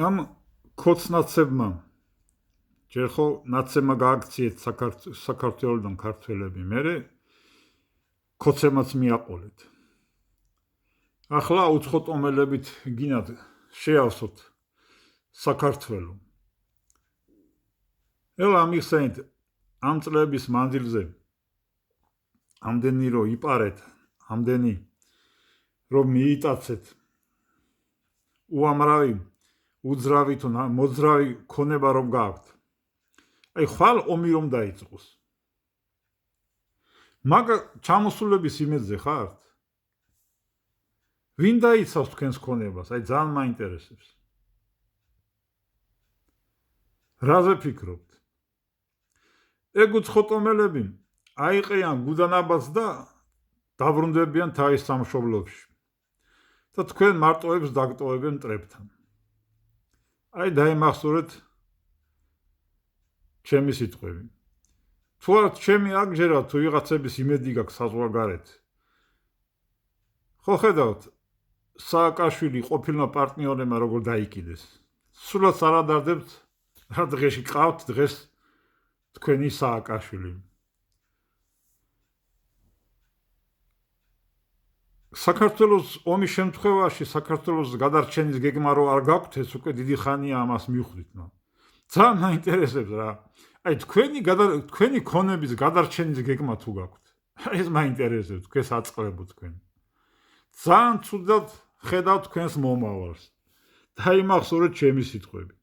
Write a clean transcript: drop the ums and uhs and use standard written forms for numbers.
ამ ქოცნაცებმა ჯერ ხო ნაცებმა გააქციეთ საქართველოსთან ქართველები, მერე ქოცემაც მიაყოლეთ. ახლა უცხო ტომელებით გინათ შეავსოთ საქართველო. ელა ამიხსენით ამ წლების მანძილზე ამდენი რომ იპარეთ, ამდენი რომ მიიტაცეთ უამრავი უძრავი თუ მოძრავი ქონება რომ გააქვთ. აი ხვალ ომი რომ დაიწყოს. მაგა ჩამოსულების იმედზე ხართ? ვინ დაიცავს თქვენს ქონებას? აი ძალიან მაინტერესებს. რაზე ფიქრობთ? ეგ უცხო ტომელები აიყრიან გუდანაბას და დაბრუნდებიან თავის სამშობლოში. და თქვენ მარტოებს დაგტოვებენ მტრებთან. აი დაიმახსოვრეთ ჩემი სიტყვები. თუ არა ჩემი აგჯერა თუ ვიღაცების იმედი გაქვს საზღვარგარეთ. ხო ხედავთ სააკაშვილი ყოფილმა პარტნიორებმა როგორ დაიკიდეს. სულაც არ ადარდებთ რა დღეში ყავთ დღეს თქვენი სააკაშვილი. საქართველოს ომის შემთხვევაში საქართველოს გადარჩენის გეგმა რო არ გაქვთ, ეს უკვე დიდი ხანია ამას მივხვდით. ძალიან მაინტერესებს რა. აი თქვენი ქონების გადარჩენის გეგმა თუ გაქვთ. ეს მაინტერესებს, თქვენს აწყლებო თქვენ. ძალიან ცუდად ხედავთ თქვენს მომავალს. დაიმახსოვრეთ ჩემი სიტყვები.